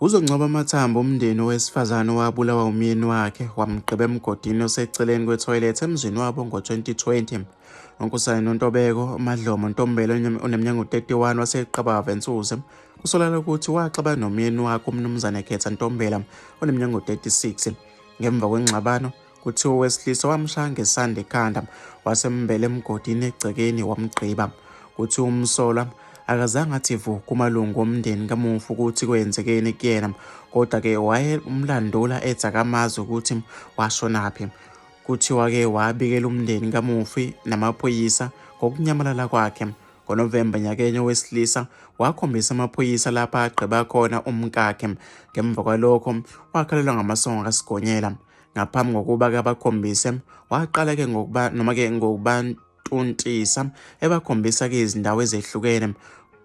Uzongcoba amathambo umndeni owesifazane owabulawa umyeni wakhe wamgqiba emgodini oseceleni kwethoyilethi emzini wabo ngo-2020. UNkosazana Nontobeko Madlomo Ntombela oneminyaka u-31 waseQabava Ventsuse kusolakala ukuthi waxabana nomyeni wakhe uMnumzane Khetha Ntombela oneminyaka u-36. Ngemva kwengxabano kuthiwa owesilisa wamshaya ngesanda ekhanda wasembela emgodini egcekeni wamgqiba. Kuthiwa umsolwa akazange athi vu kumalungu omndeni kamufi ukuthi kwenzekeni kuyena, kodwa-ke wayemlandula ethi akamazi ukuthi washonaphi. Kuthiwa-ke wabikela umndeni kamufi namaphoyisa ngokunyamalala kwakhe. NgoNovemba nyakenye owesilisa wakhombisa amaphoyisa lapha agqiba khona umkakhe. Ngemva kwalokho wakhalelwa ngamasongo kaSigonyela. Ngaphambi kokuba-ke abakhombise waqala-ke ngokubantuntisa ebakhombisa-ke izindawo ezehlukene.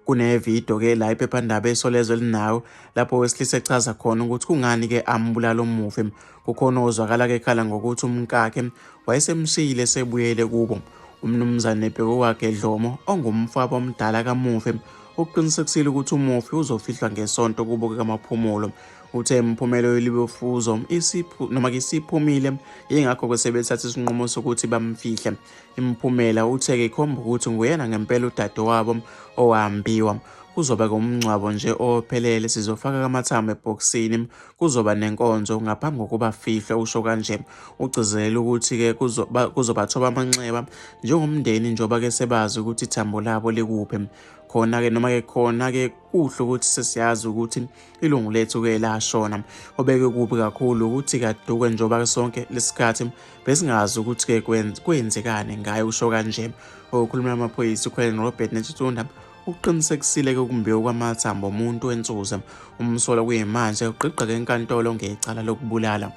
Kunevidiyo-ke la iphephandaba eSolezwe linayo lapho owesilisa echaza khona ukuthi kungani-ke ambulala umufi. Kukhona ozwakala-ke ekhala ngokuthi umkakhe wayesemshiyile sebuyele kubo. UMnumzane Bheki wakhe Dlomo ongumfabo omdala kamufi uqinisekisile ukuthi umufi uzofihlwa ngesonto kubo kamaphumulo. Uthe imiphumela yolibofuzo isiphumile, yingakho-ke sebethatha isinqumo sokuthi bamfihle. Imiphumela uthe-ke ikhomba ukuthi nguyena ngempela udadewabo owahambiwa. Kuzoba umngcwabo nje ophelele, sizofaka amathambo ebhokisini, kuzoba nenkonzo ngaphambi kokuba afihlwe, usho kanje. Ugcizelela ukuthi-ke kuzobathoba amanxeba njengomndeni njengoba-ke sebazi ukuthi ithambo labo likuphi. Khona-ke khona-ke kuhle ukuthi sesiyazi ukuthi ilungu lethu-ke lashona. Obeke kubi kakhulu ukuthi kaduke njengoba sonke lesikhathi besingazi ukuthi-ke kwenzekani ngayo, usho kanje. Okhuluma amaphoyisa uKhwele noRobert Netshitunda uqinisekisile-ke ukumbiwa kwamathambo omuntu wensuze. Umsolwa kuyimanje ugqigqa enkantolo ngecala lokubulala.